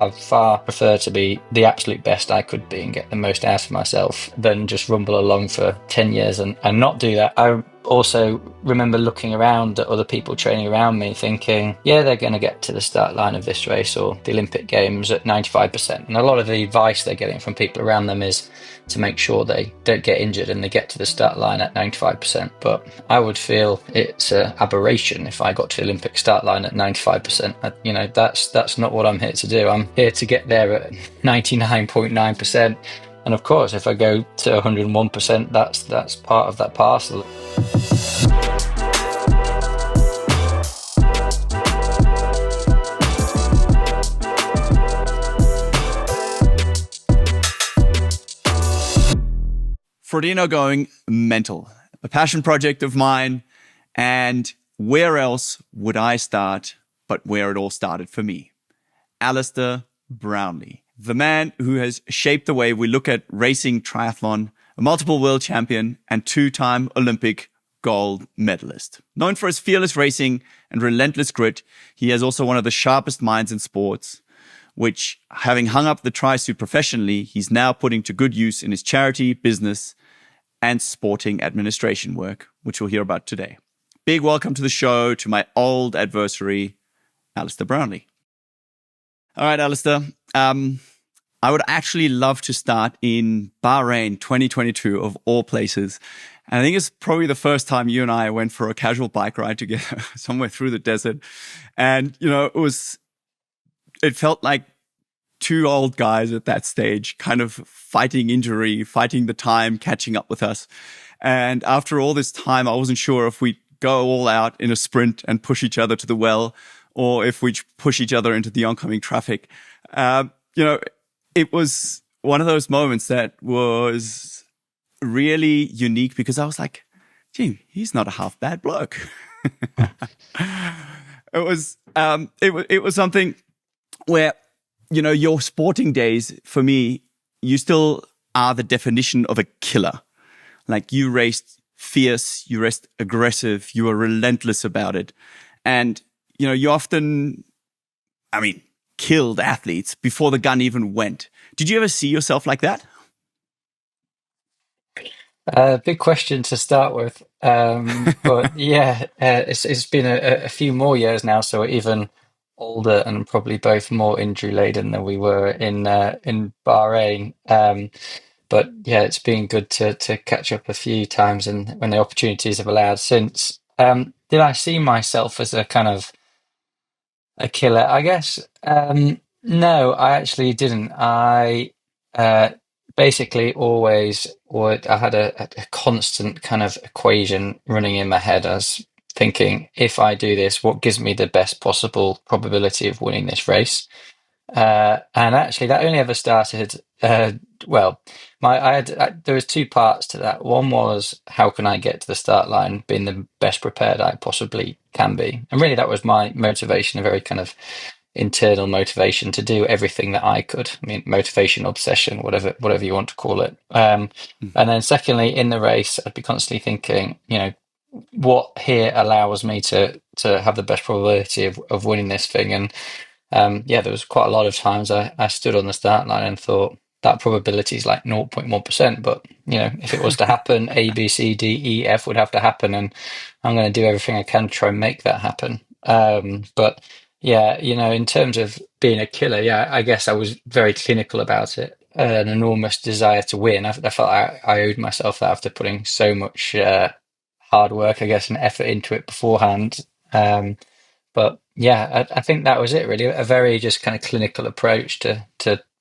I far prefer to be the absolute best I could be and get the most out of myself than just rumble along for 10 years and not do that. I also remember looking around at other people training around me thinking, yeah, they're going to get to the start line of this race or the Olympic Games at 95%. And a lot of the advice they're getting from people around them is to make sure they don't get injured and they get to the start line at 95%. But I would feel it's an aberration if I got to the Olympic start line at 95%. That's not what I'm here to do. I'm here to get there at 99.9%. And of course, if I go to 101%, that's part of that parcel. FRODENO Going Mental, a passion project of mine. And where else would I start but where it all started for me? Alistair Brownlee, the man who has shaped the way we look at racing triathlon, a multiple world champion and two-time Olympic gold medalist. Known for his fearless racing and relentless grit, he has also one of the sharpest minds in sports, which, having hung up the tri-suit professionally, he's now putting to good use in his charity, business, and sporting administration work, which we'll hear about today. Big welcome to the show to my old adversary, Alistair Brownlee. All right, Alistair. I would actually love to start in Bahrain 2022, of all places. And I think it's probably the first time you and I went for a casual bike ride together somewhere through the desert. And, it felt like two old guys at that stage, kind of fighting injury, fighting the time, catching up with us. And after all this time, I wasn't sure if we'd go all out in a sprint and push each other to the well, or if we push each other into the oncoming traffic. It was one of those moments that was really unique because I was like, gee, he's not a half bad bloke. It was something where, your sporting days, for me, you still are the definition of a killer. Like, you raced fierce, you raced aggressive, you were relentless about it. And, you often, killed athletes before the gun even went. Did you ever see yourself like that? Big question to start with. But yeah, it's been a few more years now, so we're even older and probably both more injury laden than we were in Bahrain. But yeah, it's been good to catch up a few times and when the opportunities have allowed since. Did I see myself as a kind of a killer? I guess no, I actually didn't. I uh, basically always would. I had a constant kind of equation running in my head. I was thinking, if I do this, what gives me the best possible probability of winning this race? And actually, that only ever started. Well, there was two parts to that. One was how can I get to the start line, being the best prepared I possibly can be, and really that was my motivation, a very kind of internal motivation to do everything that I could. I mean, motivation, obsession, whatever you want to call it. And then secondly, in the race, I'd be constantly thinking, what here allows me to have the best probability of winning this thing, and there was quite a lot of times I stood on the start line and thought that probability is like 0.1%. But, if it was to happen, A, B, C, D, E, F would have to happen. And I'm going to do everything I can to try and make that happen. But yeah, in terms of being a killer, yeah, I guess I was very clinical about it. An enormous desire to win. I felt I owed myself that after putting so much hard work, I guess, and effort into it beforehand. But yeah, I think that was it really. A very just kind of clinical approach to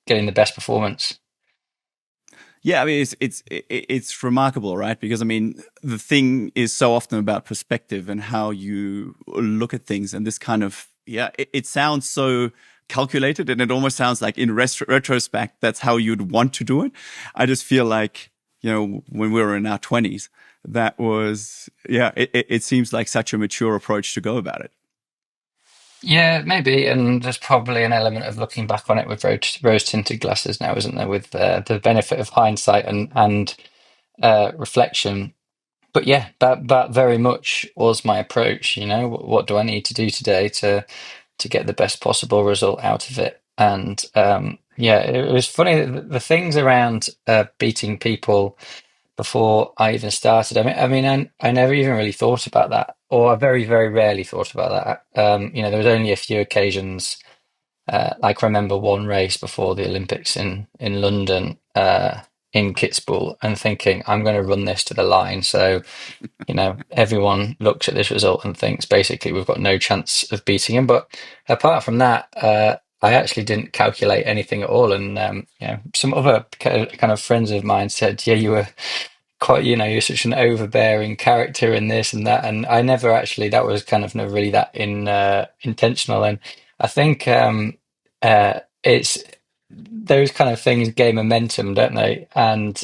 getting the best performance. Yeah, it's remarkable, right? Because the thing is so often about perspective and how you look at things, and this kind of it sounds so calculated, and it almost sounds like in retrospect that's how you'd want to do it. I just feel like when we were in our 20s, that was it seems like such a mature approach to go about it. Yeah, maybe, and there's probably an element of looking back on it with rose tinted glasses now, isn't there? With the benefit of hindsight and reflection. But yeah, that very much was my approach. What do I need to do today to get the best possible result out of it? And yeah, it was funny the things around beating people before I even started. I never even really thought about that, or I very, very rarely thought about that. There was only a few occasions. Like I remember one race before the Olympics in London, in Kitzbühel, and thinking I'm going to run this to the line. So everyone looks at this result and thinks basically we've got no chance of beating him. But apart from that, I actually didn't calculate anything at all. And some other kind of friends of mine said, "Yeah, you were quite, you're such an overbearing character in this and that." And I never actually, that was kind of never really that intentional. And I think it's those kind of things gain momentum, don't they? And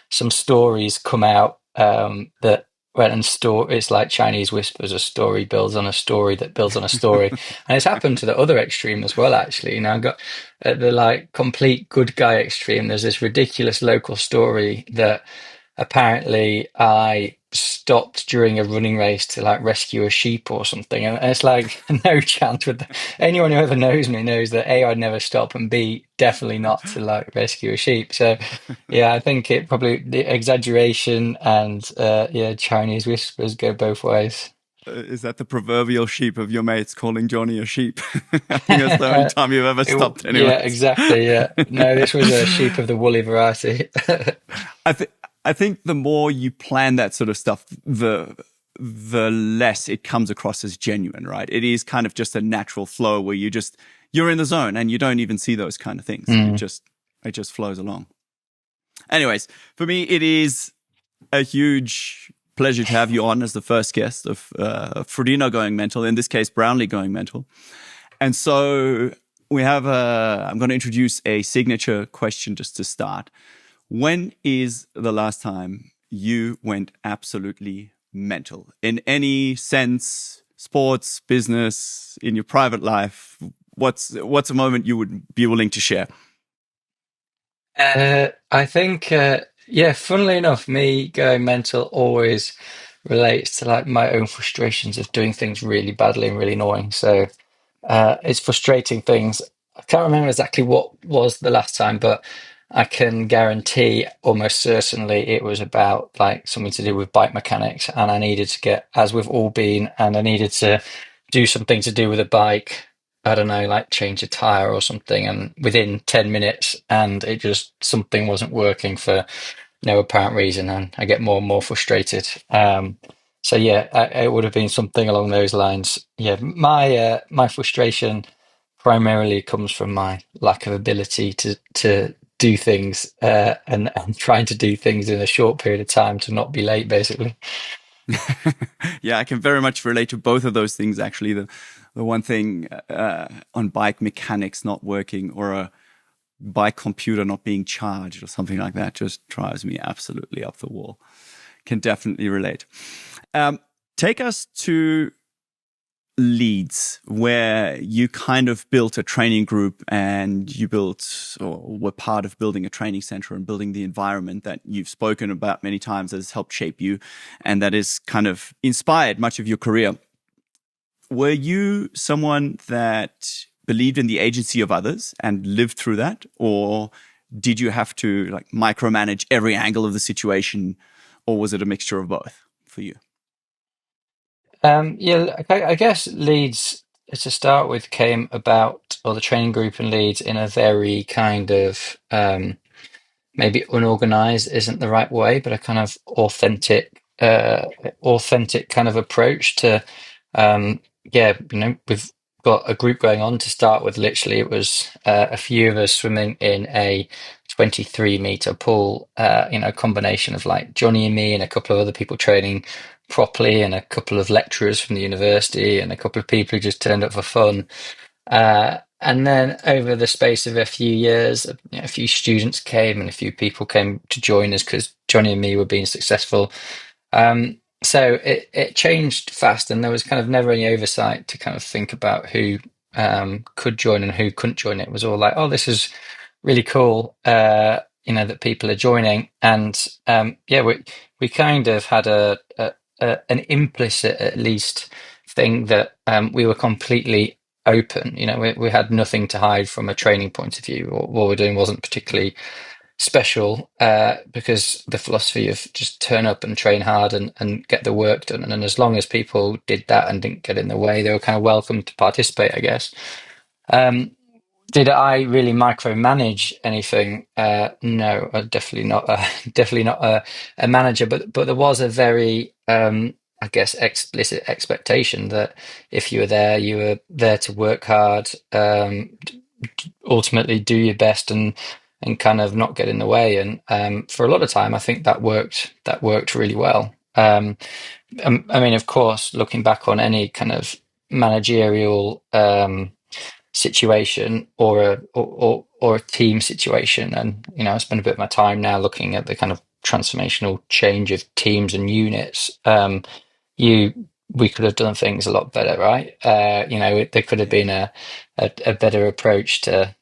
some stories come out that when and store it's like Chinese whispers, a story builds on a story that builds on a story. And it's happened to the other extreme as well, actually. I've got at the like complete good guy extreme, there's this ridiculous local story that apparently I stopped during a running race to like rescue a sheep or something. And it's like no chance with anyone who ever knows me knows that A, I'd never stop, and B, definitely not to like rescue a sheep. So yeah, I think it probably the exaggeration and yeah, Chinese whispers go both ways. Is that the proverbial sheep of your mates calling Johnny a sheep? I think that's the only time you've ever stopped Yeah, anyways. exactly. Yeah. No, this was a sheep of the woolly variety. I think I think the more you plan that sort of stuff, the less it comes across as genuine, right? It is kind of just a natural flow where you're in the zone and you don't even see those kind of things. Mm. It just flows along. Anyways, for me, it is a huge pleasure to have you on as the first guest of Frodeno Going Mental, in this case, Brownlee Going Mental. And so I'm going to introduce a signature question just to start. When is the last time you went absolutely mental in any sense, sports, business, in your private life? What's a moment you would be willing to share? I think, yeah, funnily enough, me going mental always relates to like my own frustrations of doing things really badly and really annoying. So it's frustrating things. I can't remember exactly what was the last time, but I can guarantee almost certainly it was about like something to do with bike mechanics. And I needed to get, as we've all been, and I needed to do something to do with a bike. I don't know, like change a tire or something. And within 10 minutes, and it just something wasn't working for no apparent reason. And I get more and more frustrated. So yeah, it would have been something along those lines. Yeah, my frustration primarily comes from my lack of ability to do things and trying to do things in a short period of time to not be late, basically. Yeah, I can very much relate to both of those things. Actually, the one thing on bike mechanics not working or a bike computer not being charged or something like that just drives me absolutely up the wall. Can definitely relate. Take us to Leeds, where you kind of built a training group and you built or were part of building a training center and building the environment that you've spoken about many times that has helped shape you and that has kind of inspired much of your career. Were you someone that believed in the agency of others and lived through that? Or did you have to like micromanage every angle of the situation? Or was it a mixture of both for you? Yeah, I guess Leeds to start with came about, or the training group in Leeds, in a very kind of maybe unorganized isn't the right way, but a kind of authentic kind of approach to, yeah, we've got a group going on to start with. Literally, it was a few of us swimming in a 23-meter pool, a combination of like Johnny and me and a couple of other people training properly and a couple of lecturers from the university and a couple of people who just turned up for fun. And then over the space of a few years, a few students came and a few people came to join us because Johnny and me were being successful. So it changed fast, and there was kind of never any oversight to kind of think about who could join and who couldn't join. It was all like, oh, this is really cool, that people are joining. And yeah, we kind of had an implicit, at least, thing that we were completely open. We had nothing to hide from a training point of view. What we're doing wasn't particularly special, because the philosophy of just turn up and train hard and get the work done. And as long as people did that and didn't get in the way, they were kind of welcome to participate, I guess. Um, did I really micromanage anything? No, definitely not. Definitely not a manager. But there was a very, I guess, explicit expectation that if you were there to work hard, ultimately do your best, and kind of not get in the way. And for a lot of time, I think that worked. That worked really well. I mean, of course, looking back on any kind of managerial situation, or a team situation, and I spend a bit of my time now looking at the kind of transformational change of teams and units. You We could have done things a lot better, right? There could have been a better approach to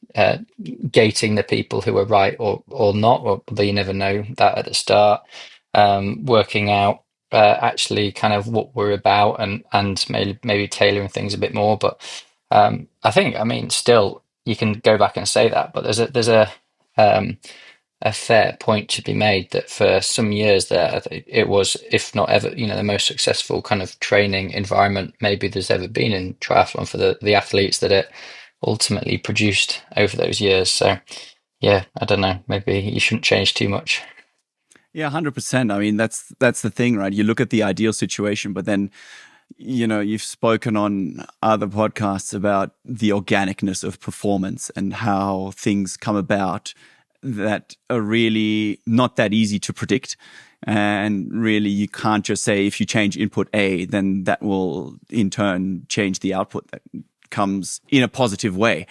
gating the people who are right or not, or although you never know that at the start. Working out actually kind of what we're about, and maybe tailoring things a bit more. But I think, I mean, still you can go back and say that, but um, a fair point to be made that for some years there, it was, if not ever, the most successful kind of training environment maybe there's ever been in triathlon for the athletes that it ultimately produced over those years. So yeah, I don't know, maybe you shouldn't change too much. Yeah, 100%. I mean, that's the thing, right? You look at the ideal situation, but then you've spoken on other podcasts about the organicness of performance and how things come about that are really not that easy to predict. And really, you can't just say if you change input A, then that will in turn change the output that comes in a positive way.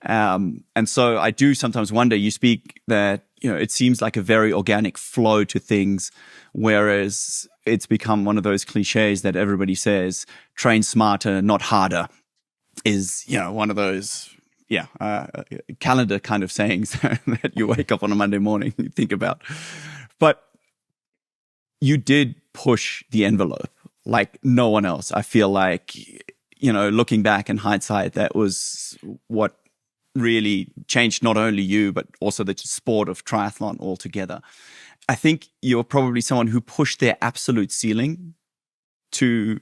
And so I do sometimes wonder, you speak that, it seems like a very organic flow to things, whereas it's become one of those cliches that everybody says, train smarter, not harder, is, one of those, calendar kind of sayings that you wake up on a Monday morning and you think about. But you did push the envelope like no one else. I feel like, looking back in hindsight, that was what really changed not only you, but also the sport of triathlon altogether. I think you're probably someone who pushed their absolute ceiling to,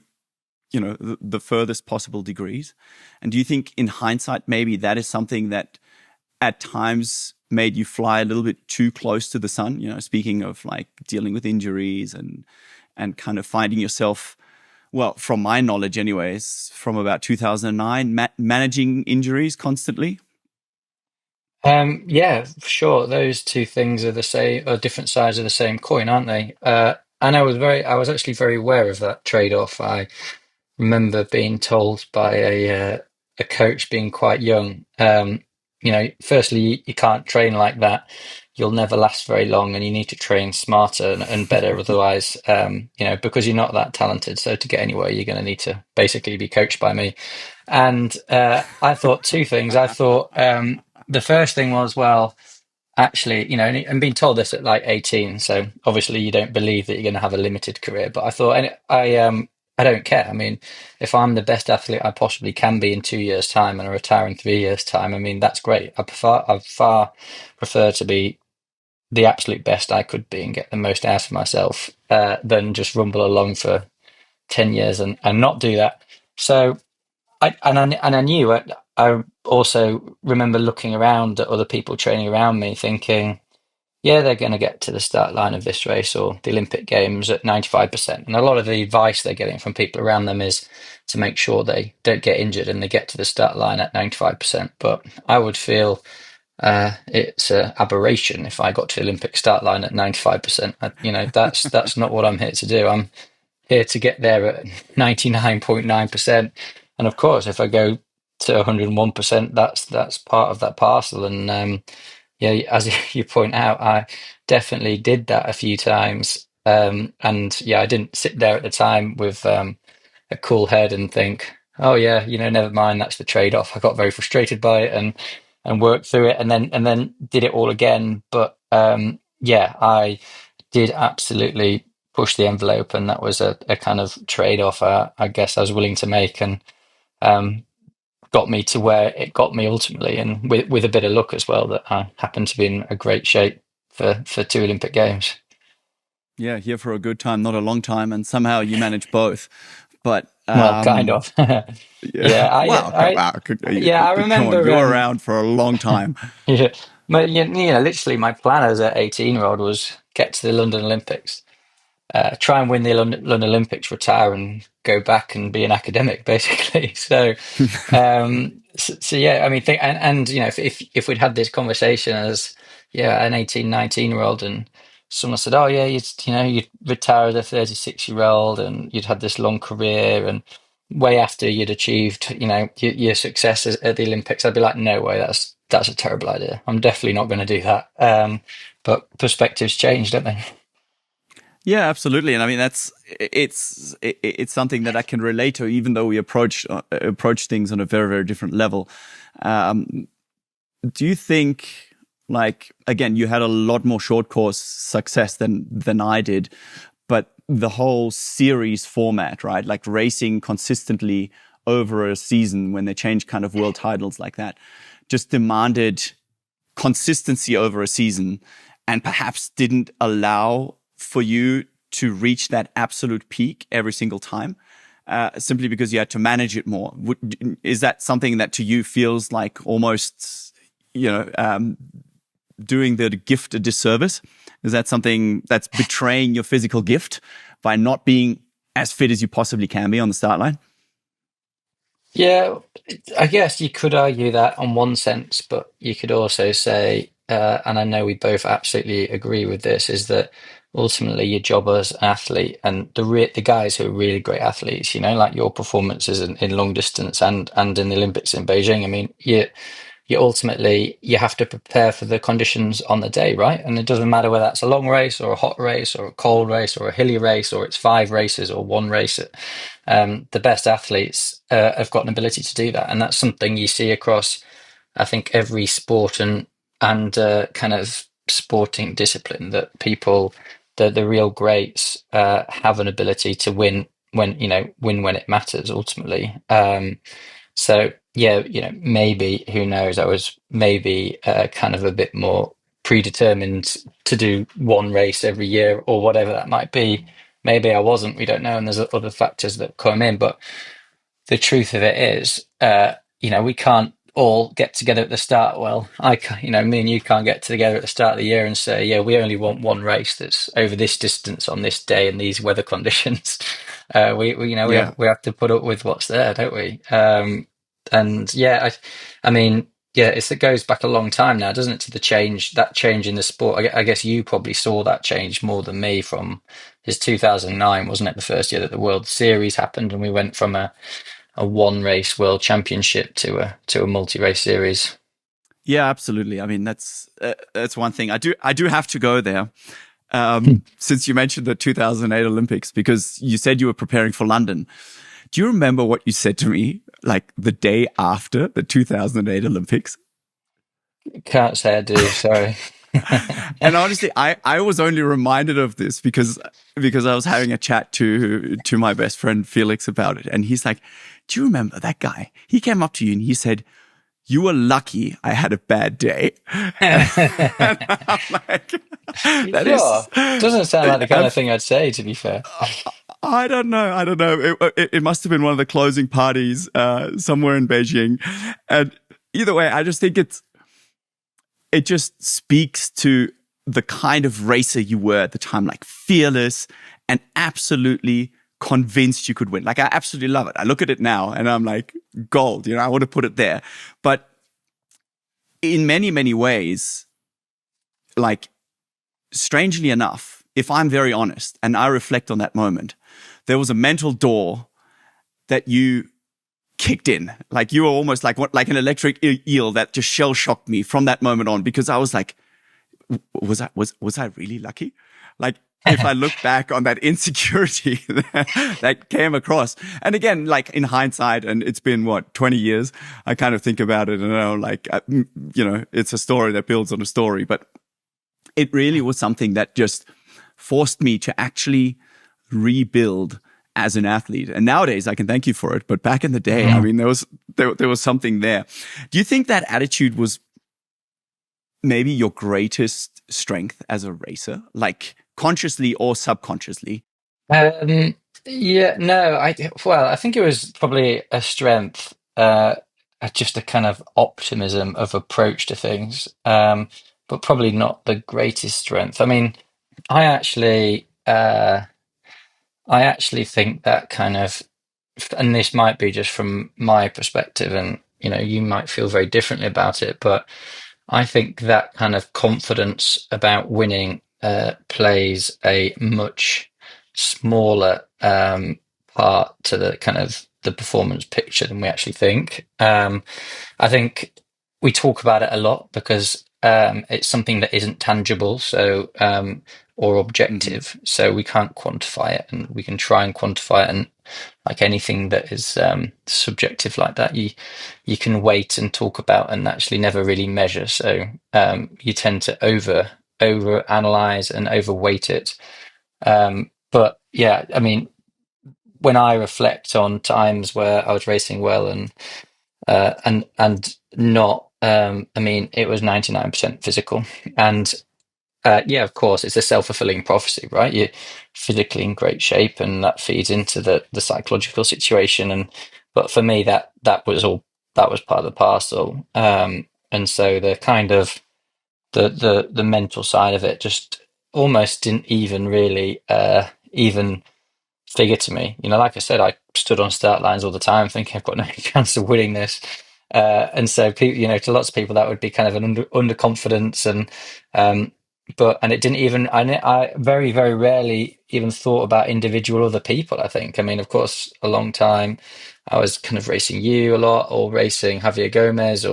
the furthest possible degrees. And do you think in hindsight, maybe that is something that at times made you fly a little bit too close to the sun? Speaking of like dealing with injuries and kind of finding yourself, well, from my knowledge anyways, from about 2009, managing injuries constantly. Yeah, for sure. Those two things are the same, are different sides of the same coin, aren't they? And I was actually very aware of that trade-off. I remember being told by a coach being quite young, firstly, you can't train like that. You'll never last very long, and you need to train smarter and better. Otherwise, because you're not that talented. So to get anywhere, you're going to need to basically be coached by me. And I thought two things. I thought the first thing was, well, actually, and being told this at like 18, so obviously you don't believe that you're going to have a limited career. But I thought, and I don't care. I mean, if I'm the best athlete I possibly can be in 2 years' time and I retire in 3 years' time, I mean, that's great. I far prefer to be the absolute best I could be and get the most out of myself, than just rumble along for 10 years and not do that. So I knew I also remember looking around at other people training around me, thinking, yeah, they're going to get to the start line of this race or the Olympic Games at 95%. And a lot of the advice they're getting from people around them is to make sure they don't get injured and they get to the start line at 95%. But I would feel it's an aberration if I got to the Olympic start line at 95%. That's not what I'm here to do. I'm here to get there at 99.9%. And of course, if I go to 101%, that's part of that parcel. And yeah, as you point out, I definitely did that a few times. And yeah, I didn't sit there at the time with a cool head and think, oh yeah, never mind, that's the trade-off. I got very frustrated by it and worked through it, and then did it all again. But yeah, I did absolutely push the envelope, and that was a kind of trade-off, I guess I was willing to make. And um, got me to where it got me ultimately, and with a bit of luck as well, that I happened to be in a great shape for two Olympic Games. Yeah, here for a good time, not a long time, and somehow you manage both. But Well, kind of. yeah, Yeah, wow, I yeah, I come on, remember. you're around for a long time. Yeah, but literally, my plan as an 18-year-old was get to the London Olympics, try and win the London Olympics, retire, and go back and be an academic, basically. So yeah, I mean, and if we'd had this conversation as an 18, 19-year-old, and someone said, "Oh yeah, you'd retire as a 36-year-old, and you'd had this long career, and way after you'd achieved, your success at the Olympics," I'd be like, "No way, that's a terrible idea. I'm definitely not going to do that." But perspectives change, don't they? Yeah, absolutely, and I mean it's something that I can relate to, even though we approach things on a very, very different level. Um, do you think, like, again, you had a lot more short course success than I did, but the whole series format, right? Like racing consistently over a season when they change kind of world titles like that, just demanded consistency over a season and perhaps didn't allow for you to reach that absolute peak every single time, simply because you had to manage it more. Is that something that to you feels like almost, doing the gift a disservice? Is that something that's betraying your physical gift by not being as fit as you possibly can be on the start line? Yeah, I guess you could argue that on one sense, but you could also say, and I know we both absolutely agree with this, is that ultimately your job as an athlete, and the guys who are really great athletes, like your performances in long distance and in the Olympics in Beijing. I mean, you ultimately you have to prepare for the conditions on the day, right? And it doesn't matter whether that's a long race or a hot race or a cold race or a hilly race or it's 5 races or one race. The best athletes have got an ability to do that, and that's something you see across, I think, every sport and kind of sporting discipline. That people, the real greats, have an ability to win when it matters ultimately. So yeah, maybe, who knows? I was maybe kind of a bit more predetermined to do one race every year or whatever that might be. Maybe I wasn't. We don't know, and there's other factors that come in. But the truth of it is, we can't all get together at the start. Well, me and you can't get together at the start of the year and say, yeah, we only want one race that's over this distance on this day and these weather conditions. Yeah. We have to put up with what's there, don't we? And yeah, I mean, yeah, it goes back a long time now, doesn't it, to that change in the sport. I guess you probably saw that change more than me. From his 2009, wasn't it, the first year that the World Series happened, and we went from a one race world championship to a multi-race series. Yeah, absolutely. I mean, that's one thing. I do have to go there. Since you mentioned the 2008 Olympics, because you said you were preparing for London. Do you remember what you said to me like the day after the 2008 Olympics? Can't say I do, sorry. And honestly, I was only reminded of this because I was having a chat to my best friend Felix about it, and he's like, "Do you remember that guy? He came up to you and he said, 'You were lucky I had a bad day.'" And I'm like, You "That sure? is, Doesn't sound like the kind of thing I'd say, to be fair. I don't know. I don't know. It must have been one of the closing parties somewhere in Beijing, and either way, I just think it just speaks to the kind of racer you were at the time, like fearless and absolutely convinced you could win. Like, I absolutely love it. I look at it now and I'm like, gold, I want to put it there. But in many, many ways, like, strangely enough, if I'm very honest and I reflect on that moment, there was a mental door that you kicked in. Like, you were almost like an electric eel that just shell shocked me from that moment on, because I was like, was I really lucky? Like, if I look back on that insecurity that came across, and again, like in hindsight, and it's been 20 years, I kind of think about it and I know, like, it's a story that builds on a story, but it really was something that just forced me to actually rebuild as an athlete. And nowadays I can thank you for it. But back in the day, I mean, there was something there. Do you think that attitude was maybe your greatest strength as a racer, like consciously or subconsciously? Um, yeah, no, I think it was probably a strength, just a kind of optimism of approach to things, but probably not the greatest strength. I mean, I actually, I actually think that kind of, and this might be just from my perspective, and you might feel very differently about it, but I think that kind of confidence about winning plays a much smaller part to the kind of the performance picture than we actually think. I think we talk about it a lot because it's something that isn't tangible, or Hmm. objective, so we can't quantify it, and we can try and quantify it, and like anything that is subjective like that, you can wait and talk about and actually never really measure. So you tend to over analyze and overweight it. But yeah, I mean, when I reflect on times where I was racing well and not, I mean, it was 99% physical. And yeah, of course, it's a self-fulfilling prophecy, right? You're physically in great shape, and that feeds into the psychological situation. But for me, that was part of the parcel. And so the kind of the mental side of it just almost didn't even really even figure to me. Like I said, I stood on start lines all the time thinking I've got no chance of winning this. And so people, to lots of people that would be kind of an underconfidence, um, and it didn't even, I very, very rarely even thought about individual other people, I think. I mean, of course, a long time I was kind of racing you a lot, or racing Javier Gomez,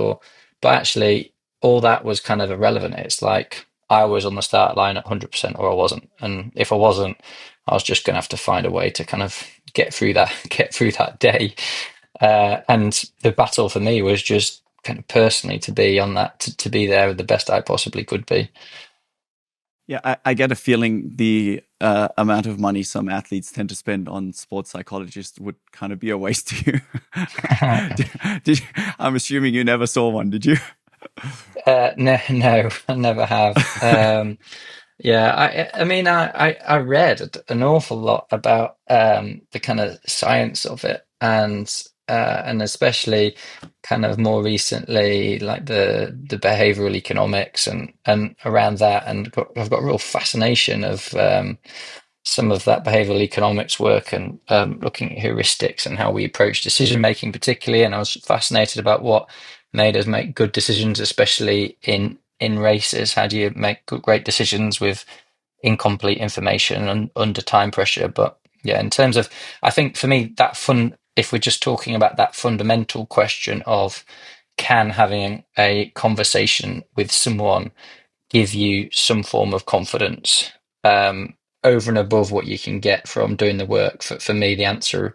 but actually all that was kind of irrelevant. It's like I was on the start line at 100% or I wasn't. And if I wasn't, I was just going to have to find a way to kind of get through that day. And the battle for me was just kind of personally to be on that, to be there the best I possibly could be. Yeah, I get a feeling the amount of money some athletes tend to spend on sports psychologists would kind of be a waste to you. I'm assuming you never saw one, did you? No, no, I never have. Yeah, I mean, I read an awful lot about the kind of science of it, and especially kind of more recently, like the behavioral economics and around that, and I've got a real fascination of some of that behavioral economics work, and looking at heuristics and how we approach decision making, particularly. And I was fascinated about what made us make good decisions, especially in races. How do you make great decisions with incomplete information and under time pressure? But yeah, in terms of, I think for me, if we're just talking about that fundamental question of can having a conversation with someone give you some form of confidence, um, over and above what you can get from doing the work, for me, the answer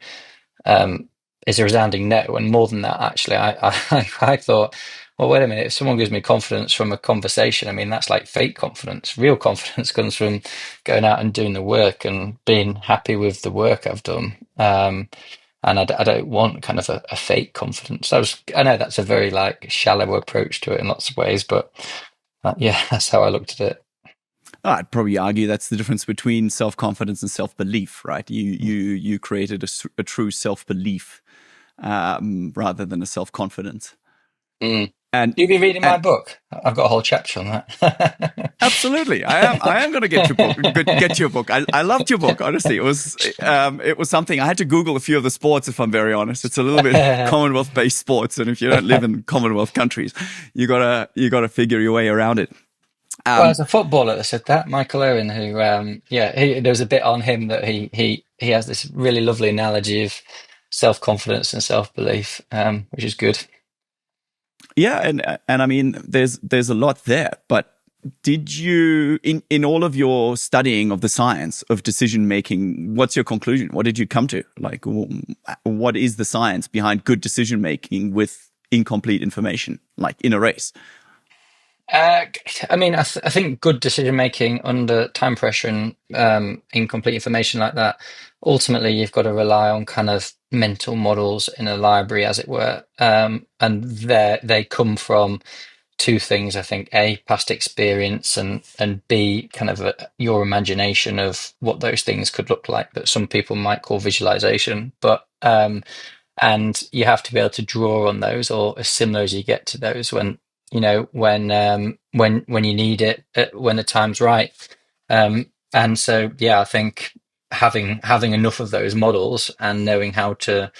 um, is a resounding no. And more than that, actually, I thought, well, wait a minute. If someone gives me confidence from a conversation, I mean, that's like fake confidence. Real confidence comes from going out and doing the work and being happy with the work I've done. And I don't want kind of a fake confidence. I know that's a very like shallow approach to it in lots of ways, but yeah, that's how I looked at it. I'd probably argue that's the difference between self-confidence and self-belief, right? You created a true self-belief rather than a self-confidence. Mm. And You've been reading my and book. I've got a whole chapter on that. absolutely, I am going to get your book. Get your book. I loved your book. Honestly, it was something I had to Google a few of the sports. If I'm very honest, it's a little bit Commonwealth-based sports, and if you don't live in Commonwealth countries, you gotta figure your way around it. Well, Um, as a footballer that said that, Michael Owen, who, yeah, there was a bit on him that he has this really lovely analogy of self-confidence and self-belief, which is good. Yeah, and I mean, there's a lot there. But did you, in all of your studying of the science of decision making, what's your conclusion? What did you come to? Like, what is the science behind good decision making with incomplete information, like in a race? Uh, I mean, I think good decision making under time pressure and incomplete information like that. Ultimately, you've got to rely on kind of mental models in a library, as it were, and they come from two things. I think: A, past experience, and B, kind of your imagination of what those things could look like. That some people might call visualization, but and you have to be able to draw on those or as similar as you get to those when when you need it when the time's right. And so yeah, I think having enough of those models and knowing how to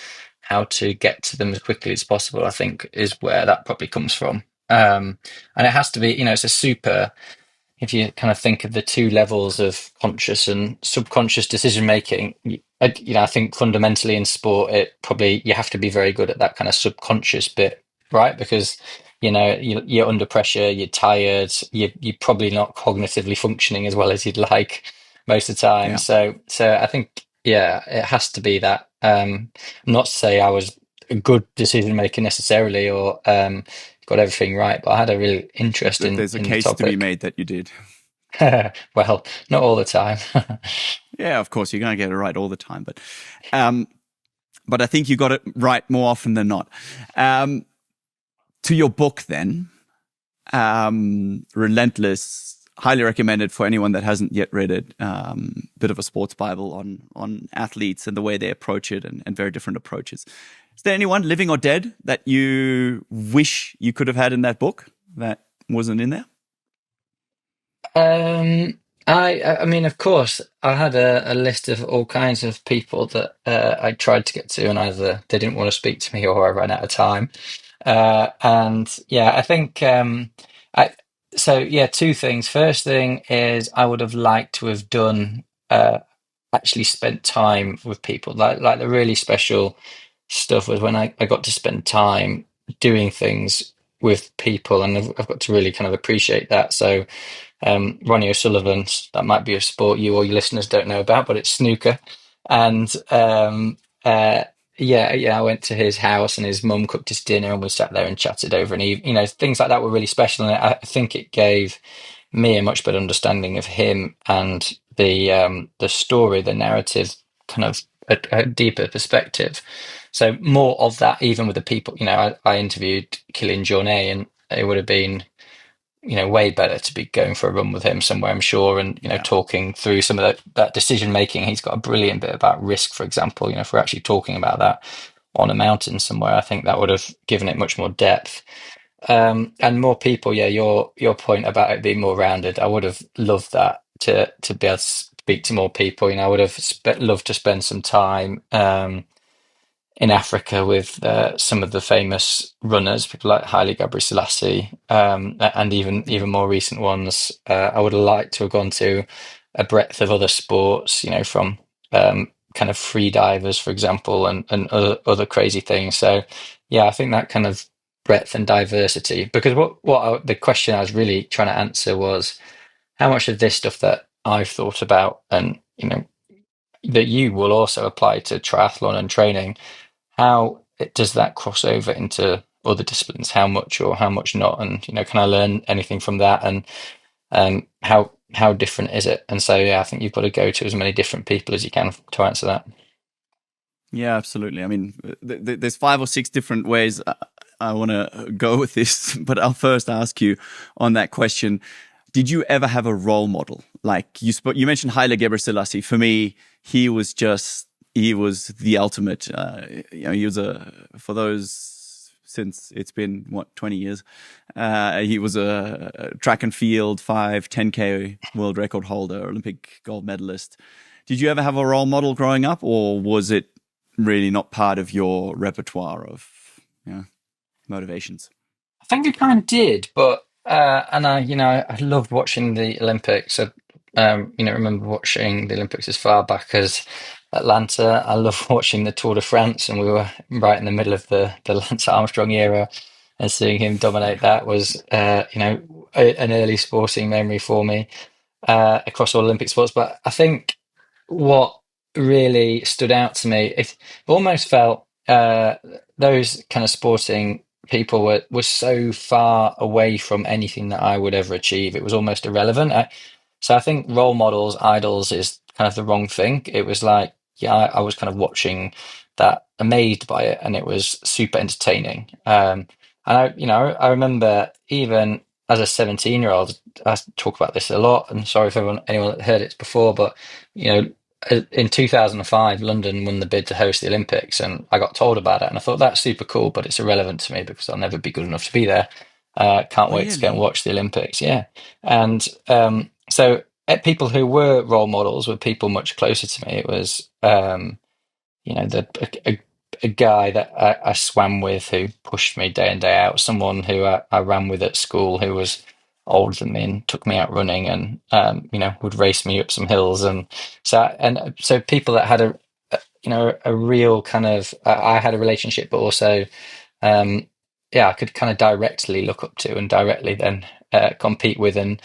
get to them as quickly as possible, I think, is where that probably comes from. And it has to be, it's a super, if you kind of think of the two levels of conscious and subconscious decision making, I think fundamentally in sport, it probably you have to be very good at that kind of subconscious bit, right? Because you're under pressure, you're tired, you're probably not cognitively functioning as well as you'd like most of the time. Yeah. So I think yeah, it has to be that. Not to say I was a good decision maker necessarily, or got everything right, but I had a real interest in There's a in the case to be topic. made that you did. Well, not all the time. Yeah, of course, you're going to get it right all the time, um, but I think you got it right more often than not. To your book, then, Relentless, highly recommended for anyone that hasn't yet read it. Bit of a sports Bible on athletes and the way they approach it, and very different approaches. Is there anyone, living or dead, that you wish you could have had in that book that wasn't in there? Um, I mean, of course, I had a list of all kinds of people that I tried to get to, and either they didn't want to speak to me or I ran out of time. And yeah, I think I so yeah, two things. First thing is I would have liked to have done actually spent time with people. Like the really special stuff was when I got to spend time doing things with people, and I've got to really kind of appreciate that. So Ronnie O'Sullivan's, that might be a sport you or your listeners don't know about, but it's snooker. And yeah, I went to his house and his mum cooked us dinner and we sat there and chatted over an evening. Things like that were really special. And I think it gave me a much better understanding of him and the story, the narrative, kind of a deeper perspective. So more of that, even with the people, I interviewed Killian Jornet, and it would have been way better to be going for a run with him somewhere, I'm sure, and Yeah. talking through some of that decision making. He's got a brilliant bit about risk, for example. If we're actually talking about that on a mountain somewhere, I think that would have given it much more depth. And more people, yeah, your point about it being more rounded, I would have loved that to be able to speak to more people. I would have loved to spend some time. In Africa with some of the famous runners, people like Haile Gebrselassie, and even more recent ones. I would have liked to have gone to a breadth of other sports, from kind of free divers, for example, and other crazy things. So, yeah, I think that kind of breadth and diversity. Because the question I was really trying to answer was how much of this stuff that I've thought about, and that you will also apply to triathlon and training, does that cross over into other disciplines? How much or how much not? And can I learn anything from that? And how different is it? And so yeah, I think you've got to go to as many different people as you can to answer that. Yeah, absolutely. I mean, there's five or six different ways I want to go with this, but I'll first ask you on that question. Did you ever have a role model? Like you mentioned Haile Gebrselassie. For me, he was the ultimate. He was for those, since it's been 20 years. He was a track and field 5, 10K world record holder, Olympic gold medalist. Did you ever have a role model growing up, or was it really not part of your repertoire of motivations? I think I kind of did, but and I loved watching the Olympics. Remember watching the Olympics as far back as Atlanta. I love watching the Tour de France, and we were right in the middle of the Lance Armstrong era, and seeing him dominate that was, an early sporting memory for me across all Olympic sports. But I think what really stood out to me, it almost felt those kind of sporting people were so far away from anything that I would ever achieve. It was almost irrelevant. So I think role models, idols is kind of the wrong thing. It was like, yeah, I was kind of watching that, amazed by it, and it was super entertaining. And I remember even as a 17-year-old, I talk about this a lot, and sorry if anyone that heard it before, but you know, in 2005, London won the bid to host the Olympics, and I got told about it, and I thought that's super cool, but it's irrelevant to me because I'll never be good enough to be there. Can't wait to go and Really? watch the Olympics. Yeah, and so people who were role models were people much closer to me. It was a guy that I swam with who pushed me day in day out, someone who I ran with at school who was older than me and took me out running, and would race me up some hills, and so people that had a real kind of I had a relationship, but also um, I could kind of directly look up to and directly then compete with, and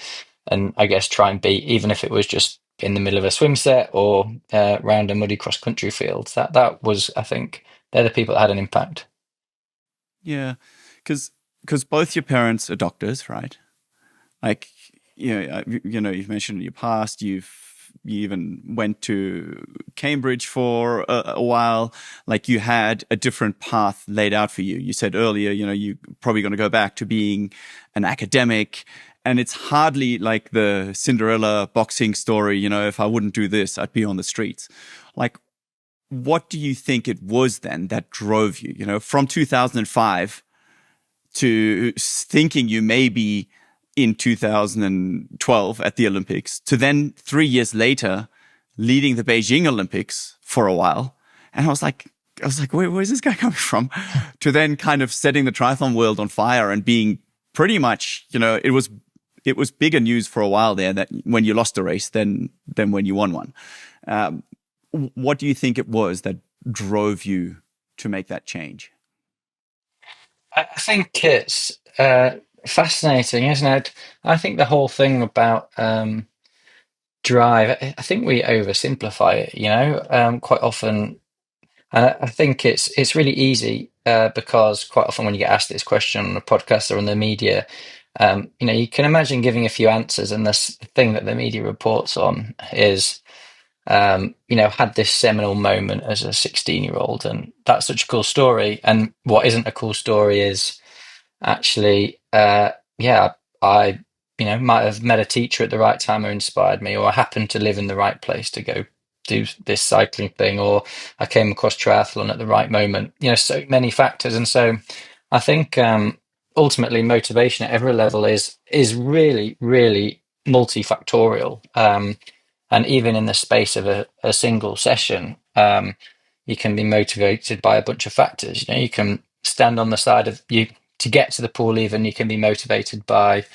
I guess try and beat, even if it was just in the middle of a swim set or round a muddy cross country field. That was, I think, they're the people that had an impact. Yeah, because both your parents are doctors, right? Like, you've mentioned in your past, you even went to Cambridge for a while. Like, you had a different path laid out for you. You said earlier, you're probably going to go back to being an academic. And it's hardly like the Cinderella boxing story, if I wouldn't do this, I'd be on the streets. Like, what do you think it was then that drove you, from 2005 to thinking you may be in 2012 at the Olympics, to then 3 years later leading the Beijing Olympics for a while? And I was like, where's this guy coming from? To then kind of setting the triathlon world on fire and being pretty much, it was bigger news for a while there that when you lost a race than when you won one. What do you think it was that drove you to make that change? I think it's fascinating, isn't it? I think the whole thing about drive, I think we oversimplify it, quite often. And I think it's really easy because quite often when you get asked this question on a podcast or in the media, you can imagine giving a few answers, and this thing that the media reports on is, had this seminal moment as a 16-year-old, and that's such a cool story. And what isn't a cool story is actually, I, might have met a teacher at the right time who inspired me, or I happened to live in the right place to go do this cycling thing, or I came across triathlon at the right moment. So many factors, and so I think ultimately motivation at every level is really, really multifactorial. And even in the space of a single session, you can be motivated by a bunch of factors. You can stand on the side of you to get to the pool, even you can be motivated by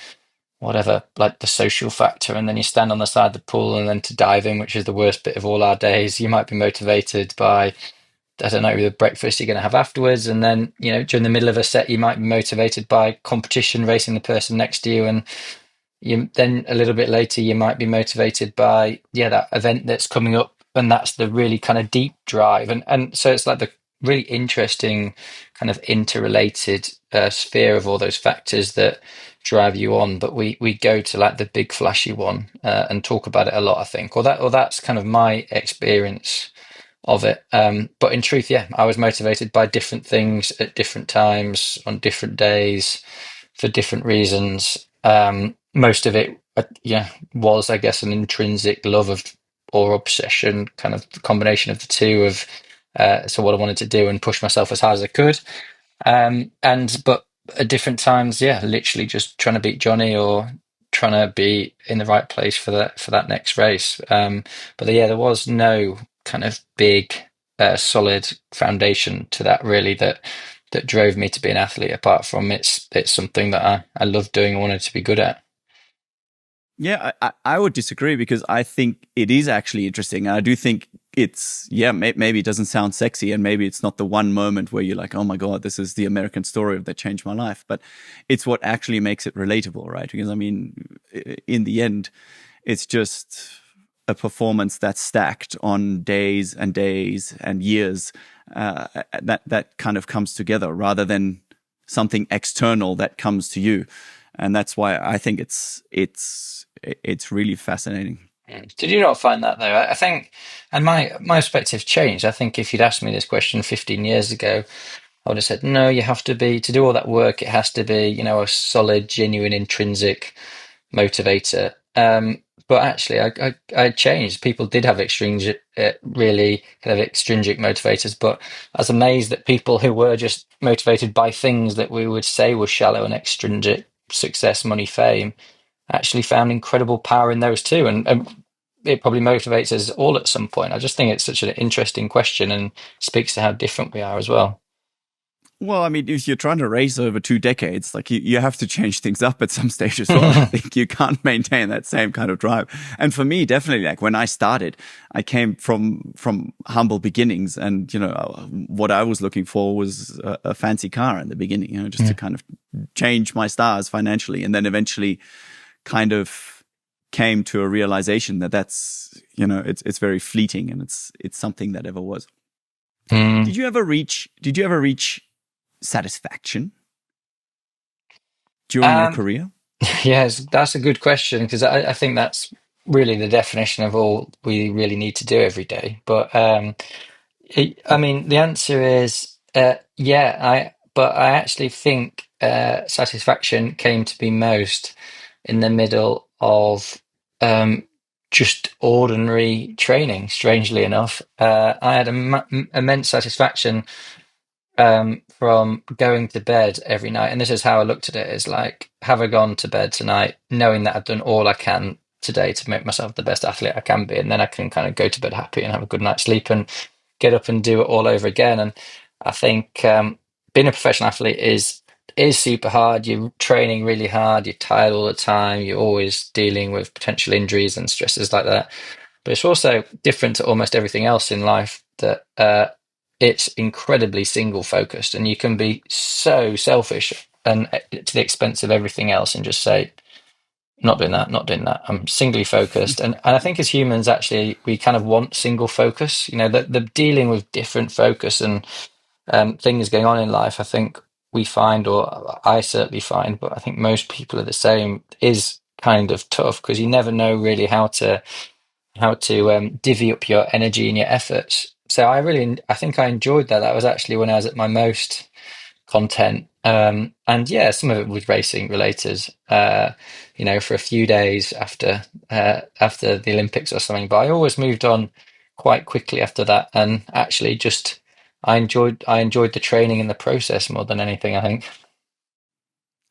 whatever, like the social factor, and then you stand on the side of the pool, and then to dive in, which is the worst bit of all our days, you might be motivated by, I don't know, the breakfast you're going to have afterwards, and then during the middle of a set you might be motivated by competition, racing the person next to you, and then a little bit later you might be motivated by that event that's coming up, and that's the really kind of deep drive, and so it's like the really interesting kind of interrelated sphere of all those factors that drive you on. But we go to like the big flashy one and talk about it a lot, I think, or that's kind of my experience of it. But in truth, I was motivated by different things at different times on different days for different reasons. Most of it, was, I guess, an intrinsic love of or obsession, kind of the combination of the two of so what I wanted to do and push myself as hard as I could. But at different times, literally just trying to beat Johnny or trying to be in the right place for that next race. But there was no kind of big, solid foundation to that really that drove me to be an athlete. Apart from it's something that I love doing and wanted to be good at. Yeah, I would disagree, because I think it is actually interesting. And I do think it's, maybe it doesn't sound sexy, and maybe it's not the one moment where you're like, oh my God, this is the American story that changed my life. But it's what actually makes it relatable, right? Because I mean, in the end, it's just a performance that's stacked on days and years that kind of comes together, rather than something external that comes to you, and that's why I think it's really fascinating. Did you not find that though? I think, and my perspective changed. I think if you'd asked me this question 15 years ago, I would have said, no, you have to be, to do all that work, it has to be, a solid, genuine, intrinsic motivator. But actually, I changed. People did have extrinsic, really kind of extrinsic motivators, but I was amazed that people who were just motivated by things that we would say were shallow and extrinsic, success, money, fame, actually found incredible power in those too. And it probably motivates us all at some point. I just think it's such an interesting question and speaks to how different we are as well. Well, I mean, if you're trying to race over 2 decades, like you have to change things up at some stage as well. I think you can't maintain that same kind of drive. And for me, definitely, like when I started, I came from humble beginnings, and what I was looking for was a fancy car in the beginning, just to kind of change my stars financially, and then eventually, kind of came to a realization that that's it's very fleeting, and it's something that ever was. Mm. Did you ever reach satisfaction during your Um, career? yes, that's a good question because I think that's really the definition of all we really need to do every day. But I mean, the answer is yeah. But I actually think satisfaction came to be most in the middle of um, just ordinary training. Strangely enough, I had immense satisfaction from going to bed every night. And this is how I looked at it: is like, have I gone to bed tonight knowing that I've done all I can today to make myself the best athlete I can be, and then I can kind of go to bed happy and have a good night's sleep and get up and do it all over again. And I think being a professional athlete is super hard. You're training really hard. You're tired all the time. You're always dealing with potential injuries and stresses like that. But it's also different to almost everything else in life that it's incredibly single focused, and you can be so selfish and to the expense of everything else and just say, not doing that, not doing that. I'm singly focused. And I think as humans, actually, we kind of want single focus, the dealing with different focus and things going on in life. I think we find, or I certainly find, but I think most people are the same, is kind of tough because you never know really how to divvy up your energy and your efforts. So I think I enjoyed that. That was actually when I was at my most content. And yeah, some of it was racing related, for a few days after the Olympics or something. But I always moved on quite quickly after that, and actually just I enjoyed the training and the process more than anything, I think.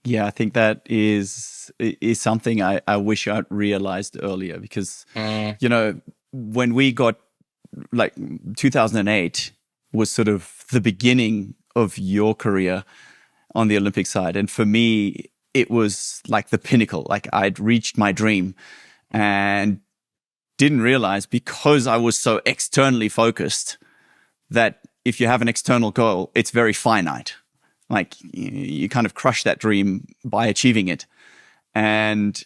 Yeah, I think that is something I wish I'd realized earlier, because Mm, when we got, like, 2008 was sort of the beginning of your career on the Olympic side, and for me it was like the pinnacle. Like, I'd reached my dream and didn't realize, because I was so externally focused, that if you have an external goal, it's very finite. Like, you kind of crush that dream by achieving it. And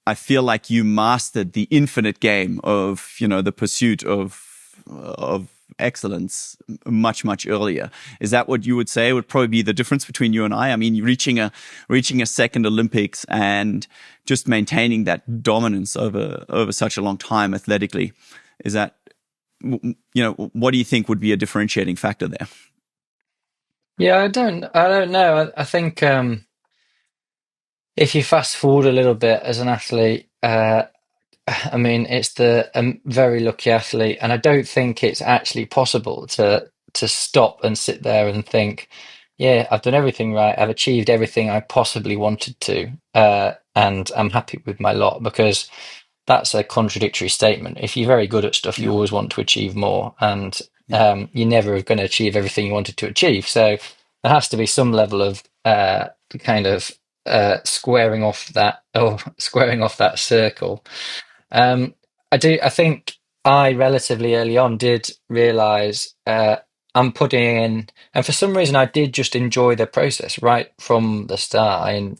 I feel like you mastered the infinite game of, the pursuit of excellence much, much earlier. Is that what you would say would probably be the difference between you and I? I mean, reaching a second Olympics and just maintaining that dominance over such a long time athletically. Is that, what do you think would be a differentiating factor there? yeah, I don't know. I think if you fast forward a little bit as an athlete, I mean, it's the very lucky athlete, and I don't think it's actually possible to stop and sit there and think, yeah, I've done everything right, I've achieved everything I possibly wanted to, and I'm happy with my lot, because that's a contradictory statement. If you're very good at stuff, you Yeah. always want to achieve more, and Yeah. you're never going to achieve everything you wanted to achieve. So there has to be some level of kind of squaring off that, or squaring off that circle. um, I think I relatively early on did realize I'm putting in, and for some reason I did just enjoy the process right from the start.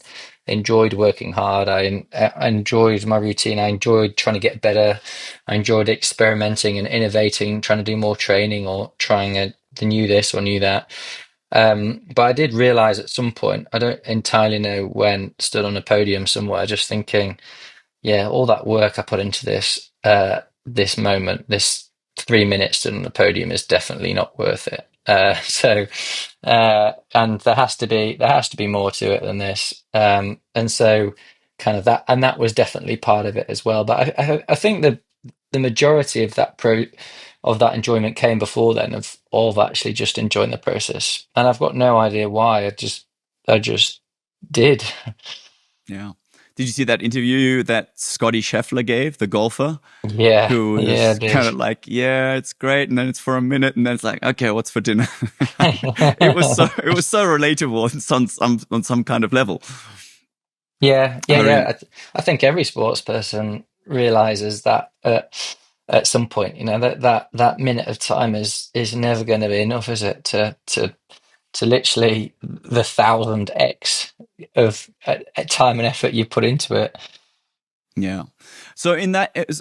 Enjoyed working hard. I enjoyed my routine. I enjoyed trying to get better. I enjoyed experimenting and innovating, trying to do more training or trying the new this or new that. But I did realize at some point, I don't entirely know when, stood on a podium somewhere, just thinking, yeah, all that work I put into this moment, this 3 minutes stood on the podium is definitely not worth it. And there has to be more to it than this. And so kind of that, and that was definitely part of it as well. But I think the majority of that enjoyment came before then of actually just enjoying the process. And I've got no idea why. I just did. Yeah. Did you see that interview that Scotty Scheffler gave, the golfer, Yeah, who yeah, was I did. kind of like, "Yeah, it's great," and then it's for a minute, and then it's like, "Okay, what's for dinner?" it was so relatable on some kind of level. Yeah, yeah, I yeah. mean, I think every sports person realizes that at some point, that minute of time is never going to be enough, is it? To literally the 1,000x of time and effort you put into it. yeah. So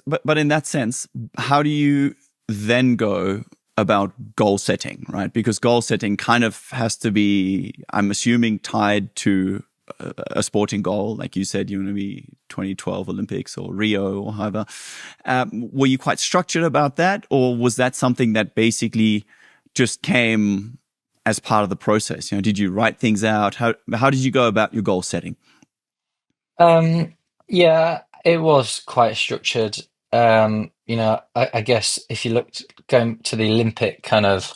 but in that sense, how do you then go about goal setting, right? Because goal setting kind of has to be, I'm assuming, tied to a sporting goal. Like you said, you want to be 2012 Olympics or Rio or however. Were you quite structured about that, or was that something that basically just came as part of the process? Did you write things out? How did you go about your goal setting? Um, yeah, it was quite structured. I guess if you looked going to the Olympic kind of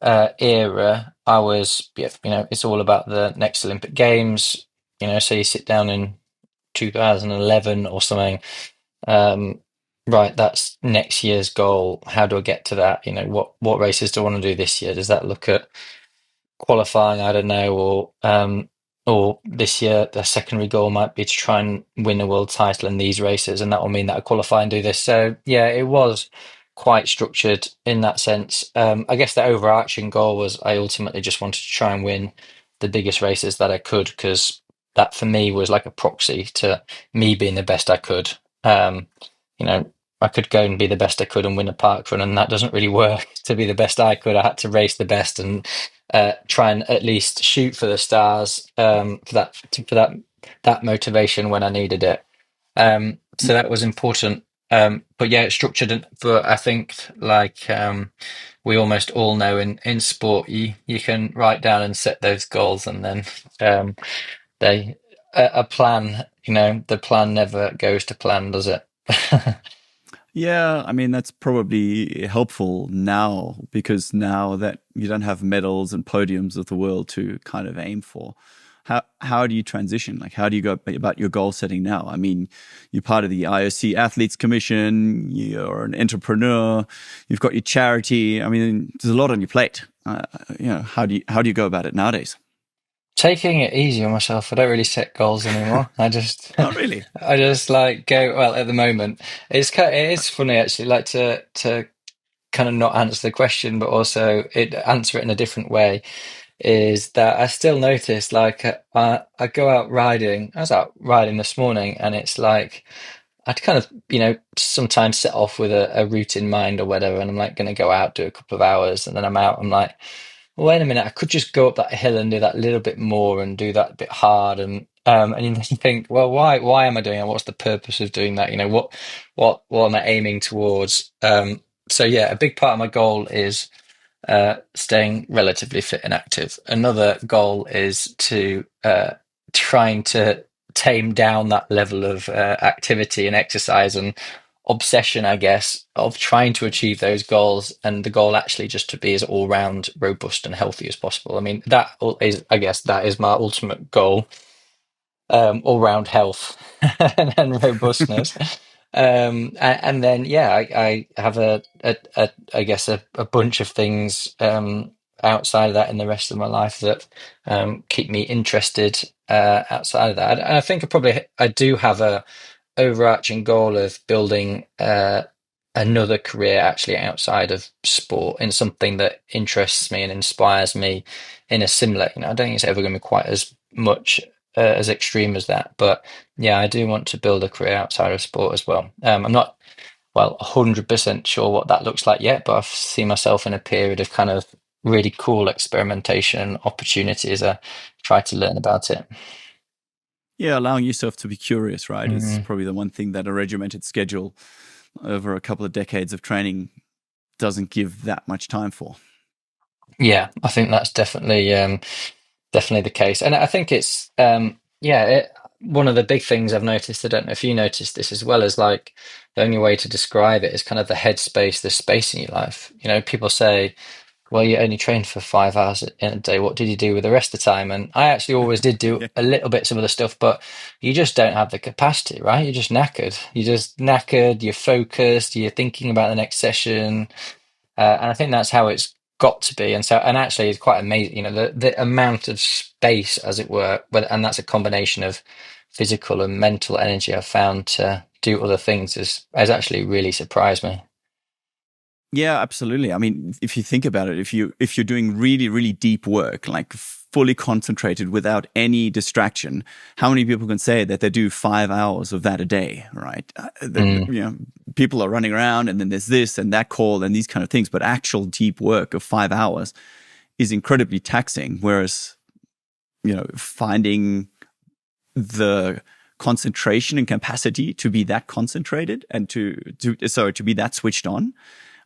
era, I was, yeah, it's all about the next Olympic Games. So you sit down in 2011 or something. Um, right, that's next year's goal. How do I get to that? What races do I want to do this year? Does that look at qualifying? I don't know, or this year the secondary goal might be to try and win a world title in these races, and that will mean that I qualify and do this. So yeah, it was quite structured in that sense. I guess the overarching goal was I ultimately just wanted to try and win the biggest races that I could, because that for me was like a proxy to me being the best I could. You know, I could go and be the best I could and win a park run, and that doesn't really work. To be the best I could, I had to race the best and try and at least shoot for the stars, for that motivation when I needed it. So that was important. But yeah, it's structured. But I think, like, we almost all know in sport, you can write down and set those goals, and then um, they a plan. The plan never goes to plan, does it? Yeah, I mean, that's probably helpful now because now that you don't have medals and podiums of the world to kind of aim for, how do you transition? Like, how do you go about your goal setting now? I mean, you're part of the IOC Athletes Commission, you're an entrepreneur, you've got your charity. I mean, there's a lot on your plate. How do you go about it nowadays? Taking it easy on myself. I don't really set goals anymore. I just, Oh, really? I just like go. Well, at the moment, it is funny actually. Like to kind of not answer the question, but also answer it in a different way. Is that I still notice like I go out riding. I was out riding this morning, and it's like I'd kind of sometimes set off with a route in mind or whatever, and I'm like going to go out, do a couple of hours, and then I'm out. I'm like, well, wait a minute, I could just go up that hill and do that little bit more and do that a bit hard, and you think, well, why am I doing it? What's the purpose of doing that? What am I aiming towards? So yeah, a big part of my goal is staying relatively fit and active. Another goal is to trying to tame down that level of activity and exercise and obsession, I guess, of trying to achieve those goals, and the goal actually just to be as all round robust and healthy as possible. I mean, I guess, that is my ultimate goal, all round health and robustness. And then, yeah, I have I guess a bunch of things outside of that in the rest of my life that keep me interested outside of that. And I think I do have a overarching goal of building another career actually outside of sport in something that interests me and inspires me in a similar, I don't think it's ever going to be quite as much as extreme as that, but yeah, I do want to build a career outside of sport as well. I'm not, well, 100% sure what that looks like yet, but I see myself in a period of kind of really cool experimentation opportunities. I try to learn about it. Yeah, allowing yourself to be curious, right, is Mm. probably the one thing that a regimented schedule over a couple of decades of training doesn't give that much time for. Yeah, I think that's definitely the case, and I think it's one of the big things I've noticed. I don't know if you noticed this as well, is like the only way to describe it is kind of the headspace, the space in your life. You know, people say, well, you only trained for 5 hours in a day. What did you do with the rest of the time? And I actually always did do Yeah. a little bit some of the stuff, but you just don't have the capacity, right? You're just knackered. You're just knackered. You're focused. You're thinking about the next session, and I think that's how it's got to be. And so, and actually, it's quite amazing. You know, the amount of space, as it were, but and that's a combination of physical and mental energy I've found to do other things has actually really surprised me. Yeah, absolutely. I mean, if you think about it, if you're doing really, really deep work, like fully concentrated without any distraction, how many people can say that they do 5 hours of that a day, right? Mm, People are running around, and then there's this and that call and these kind of things, but actual deep work of 5 hours is incredibly taxing. Whereas, finding the concentration and capacity to be that concentrated and to be that switched on,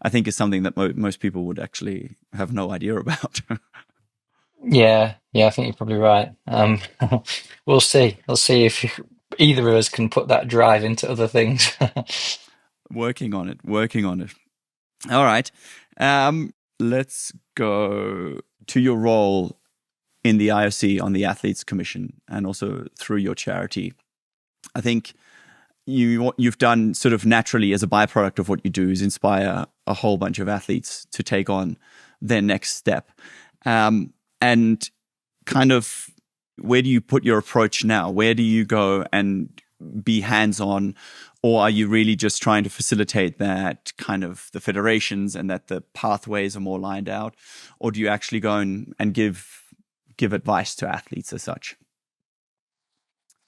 I think is something that most people would actually have no idea about. yeah, I think you're probably right. We'll see. We'll see if either of us can put that drive into other things. Working on it, working on it. All right. Let's go to your role in the IOC on the Athletes Commission and also through your charity. I think you've done sort of naturally as a byproduct of what you do is inspire a whole bunch of athletes to take on their next step. And kind of, where do you put your approach now? Where do you go and be hands-on, or are you really just trying to facilitate that kind of the federations and that the pathways are more lined out, or do you actually go and give advice to athletes as such?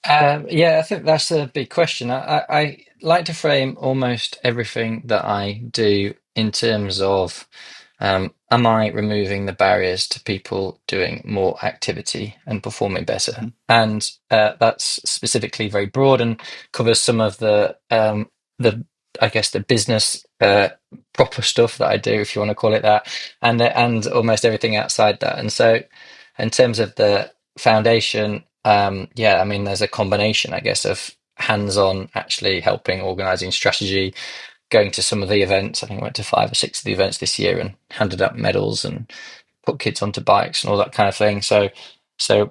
Yeah, I think that's a big question. I like to frame almost everything that I do in terms of am I removing the barriers to people doing more activity and performing better? Mm-hmm. And that's specifically very broad and covers some of the I guess the business proper stuff that I do, if you want to call it that, and almost everything outside that. And so, in terms of the foundation, yeah, I mean, there's a combination, I guess, of hands-on, actually helping organizing strategy, going to some of the events. I think I went to 5 or 6 of the events this year and handed out medals and put kids onto bikes and all that kind of thing. So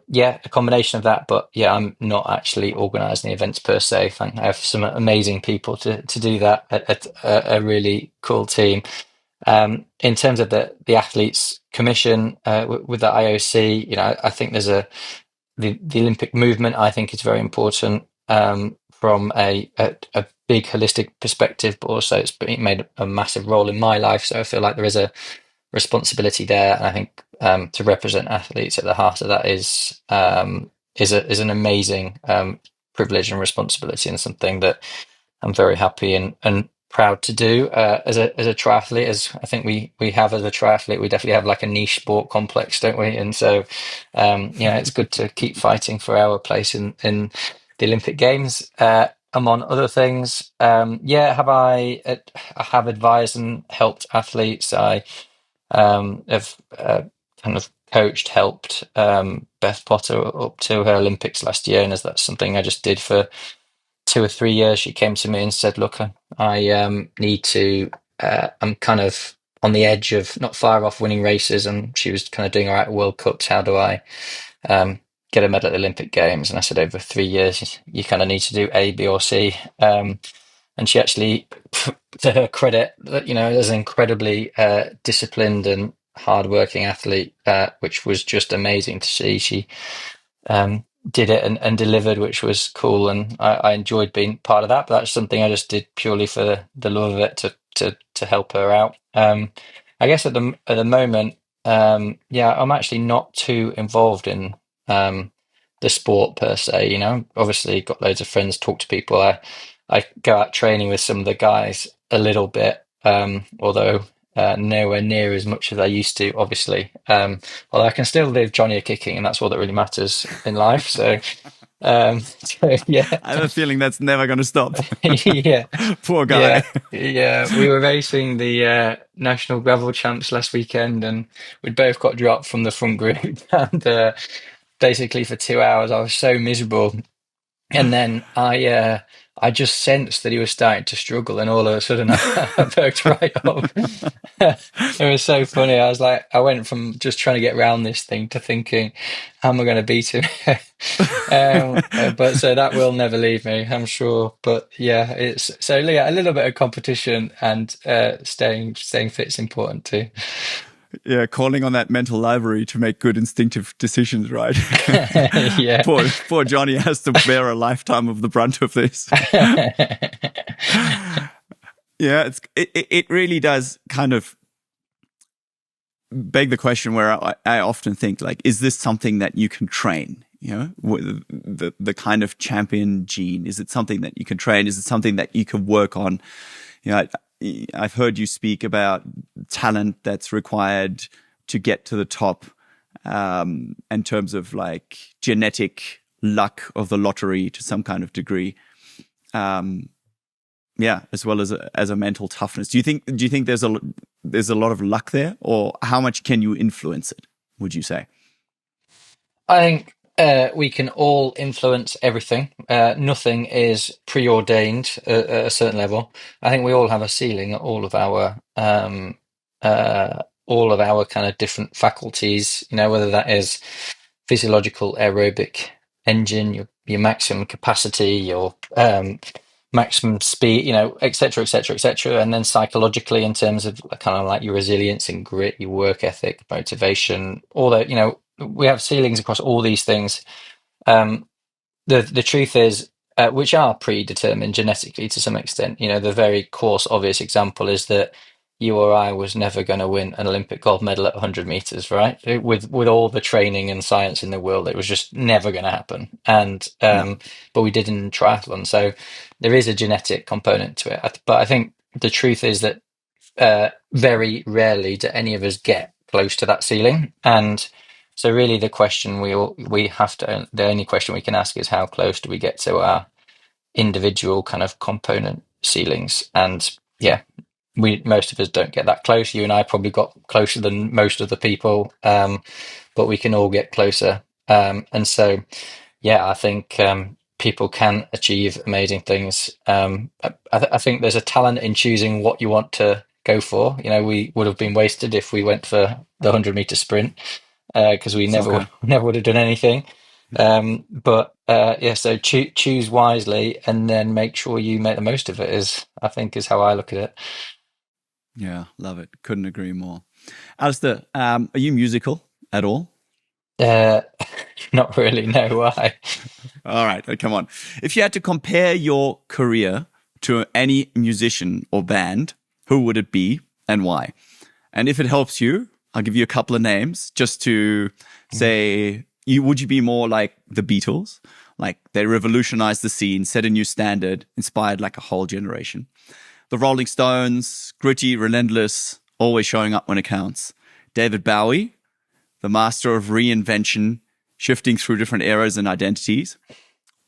yeah, a combination of that. But yeah, I'm not actually organising the events per se. I have some amazing people to do that at a really cool team. In terms of the athletes commission with the IOC, you know, I think there's the Olympic movement. I think is very important from a big holistic perspective, but also it's made a massive role in my life. So I feel like there is a responsibility there, and I think to represent athletes at the heart of that is an amazing privilege and responsibility, and something that I'm very happy and proud to do as a triathlete. As I think we have as a triathlete, we definitely have like a niche sport complex, don't we? And so, yeah, it's good to keep fighting for our place in the Olympic Games. Among other things, yeah, I have advised and helped athletes. I have kind of coached, helped Beth Potter up to her Olympics last year, and as that's something I just did for 2 or 3 years. She came to me and said, "Look, I need to. I'm kind of on the edge of not far off winning races, and she was kind of doing all right at World Cups. How do I get a medal at the Olympic Games?" And I said, "Over 3 years, you kind of need to do A, B, or C." And she actually, to her credit, that is an incredibly disciplined and hardworking athlete, which was just amazing to see. She did it and delivered, which was cool, and I enjoyed being part of that. But that's something I just did purely for the love of it to help her out. I guess at the moment, yeah, I'm actually not too involved in the sport per se. Obviously got loads of friends, talk to people. I go out training with some of the guys a little bit, although nowhere near as much as I used to, obviously. Although I can still live Johnny a kicking, and that's all that really matters in life. So, so yeah, I have a feeling that's never going to stop. yeah, Poor guy. yeah, yeah. We were racing the national gravel champs last weekend, and we'd both got dropped from the front group, and basically for 2 hours I was so miserable. And then I just sensed that he was starting to struggle, and all of a sudden I perked right up. It was so funny. I was like, I went from just trying to get around this thing to thinking, how am I going to beat him? But so that will never leave me, I'm sure. But yeah, it's so yeah, a little bit of competition and staying fit is important too. Yeah, calling on that mental library to make good instinctive decisions, right? Yeah. Poor Johnny has to bear a lifetime of the brunt of this. Yeah, it really does kind of beg the question where I often think, like, is this something that you can train? You know, the kind of champion gene, is it something that you can train? Is it something that you can work on? You know, I've heard you speak about talent that's required to get to the top, in terms of like genetic luck of the lottery to some kind of degree. Yeah, as well as a mental toughness. Do you think there's a lot of luck there, or how much can you influence it, would you say? I think we can all influence everything. Nothing is preordained at a certain level. I think we all have a ceiling at all of our kind of different faculties. You know, whether that is physiological aerobic engine, your maximum capacity, your maximum speed, you know, et cetera, et cetera, et cetera. And then psychologically, in terms of kind of like your resilience and grit, your work ethic, motivation, all that, you know, we have ceilings across all these things. Um, the truth is, which are predetermined genetically to some extent. You know, the very coarse, obvious example is that you or I was never going to win an Olympic gold medal at 100 meters, right? With all the training and science in the world, it was just never going to happen. And No. but we did in triathlon, so there is a genetic component to it. But I think the truth is that very rarely do any of us get close to that ceiling. And so really the only question we can ask is how close do we get to our individual kind of component ceilings? And yeah, most of us don't get that close. You and I probably got closer than most of the people, but we can all get closer. And so yeah, I think people can achieve amazing things. I think there's a talent in choosing what you want to go for. You know, we would have been wasted if we went for the 100-meter sprint because we never Soccer. never would have done anything. But yeah, so choose wisely and then make sure you make the most of it. I think is how I look at it. Yeah, love it. Couldn't agree more. Alistair, are you musical at all? Uh, Not really. No, why? All right, come on. If you had to compare your career to any musician or band, who would it be and why? And if it helps you, I'll give you a couple of names just to say, would you be more like the Beatles? Like they revolutionized the scene, set a new standard, inspired like a whole generation. The Rolling Stones, gritty, relentless, always showing up when it counts. David Bowie, the master of reinvention, shifting through different eras and identities.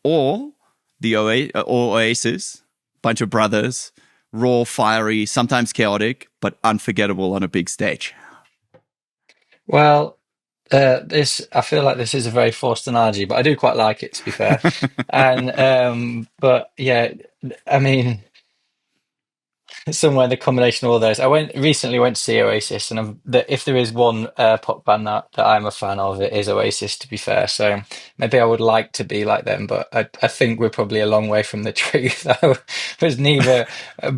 Or the Oasis, bunch of brothers, raw, fiery, sometimes chaotic, but unforgettable on a big stage. Well, this I feel like this is a very forced analogy, but I do quite like it to be fair. And but yeah, I mean, somewhere the combination of all those. I recently went to see Oasis, and if there is one pop band that I'm a fan of, it is Oasis. To be fair, so maybe I would like to be like them, but I think we're probably a long way from the truth. I was neither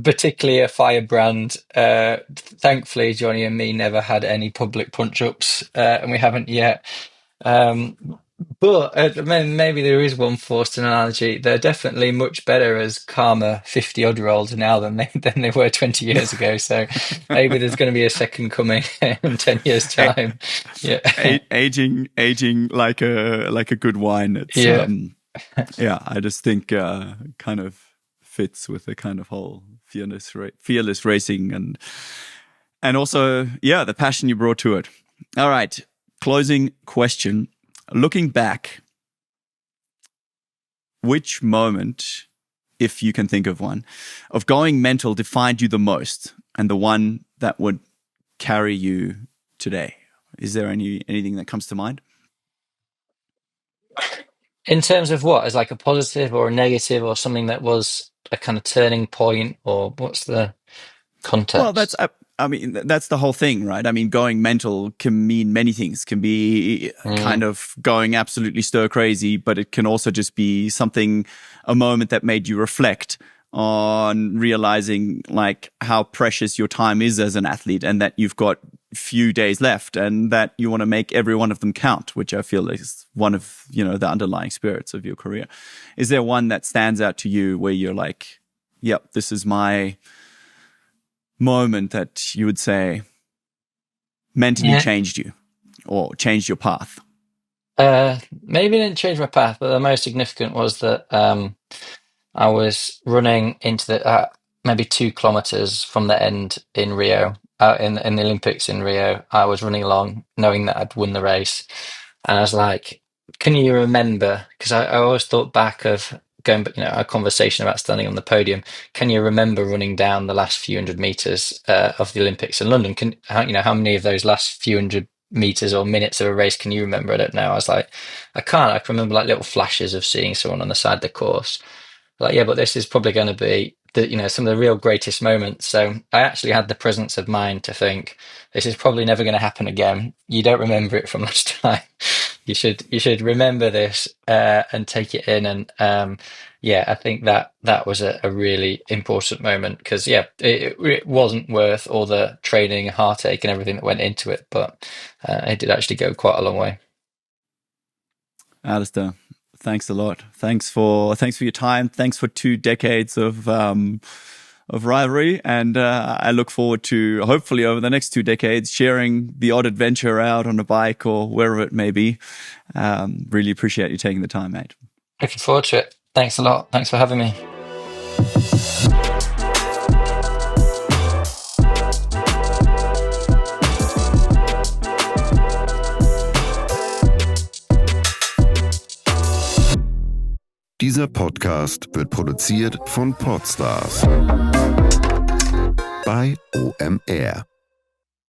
particularly a firebrand. Thankfully, Johnny and me never had any public punch-ups, and we haven't yet. Um, but maybe there is one forced analogy. They're definitely much better as calmer 50-odd-year-olds now than they were 20 years ago. So maybe there's going to be a second coming in 10 years' time. Yeah. Aging like a good wine. It's Yeah. yeah, I just think kind of fits with the kind of whole fearless racing and And also, yeah, the passion you brought to it. All right, closing question. Looking back, which moment, if you can think of one, of going mental defined you the most and the one that would carry you today? Is there anything that comes to mind? In terms of what, as like a positive or a negative or something that was a kind of turning point, or what's the Well, context? I mean, that's the whole thing, right? I mean, going mental can mean many things. Can be kind Mm. of going absolutely stir crazy, but it can also just be something, a moment that made you reflect on realizing like how precious your time is as an athlete and that you've got few days left and that you want to make every one of them count, which I feel is one of, the underlying spirits of your career. Is there one that stands out to you where you're like, yep, this is my moment that you would say mentally Yeah. changed you or changed your path? Maybe it didn't change my path, but the most significant was that I was running into the maybe 2 kilometers from the end in Rio, in the Olympics in Rio. I was running along, knowing that I'd won the race, and I was like, "Can you remember?" Because I always thought back of going, a conversation about standing on the podium. Can you remember running down the last few hundred meters of the Olympics in London? How many of those last few hundred meters or minutes of a race can you remember? I don't know. I was like, I can't. I can remember like little flashes of seeing someone on the side of the course. Like, yeah, but this is probably going to be some of the real greatest moments. So I actually had the presence of mind to think this is probably never going to happen again. You don't remember it from last time. You should remember this and take it in. And yeah, I think that was a really important moment because yeah, it wasn't worth all the training, heartache, and everything that went into it, but it did actually go quite a long way. Alistair, thanks a lot. Thanks for your time. Thanks for 2 decades of rivalry, and I look forward to hopefully over the next 2 decades sharing the odd adventure out on a bike or wherever it may be. Really appreciate you taking the time, mate. Looking forward to it. Thanks a lot. Thanks for having me. Dieser Podcast wird produziert von Podstars bei OMR.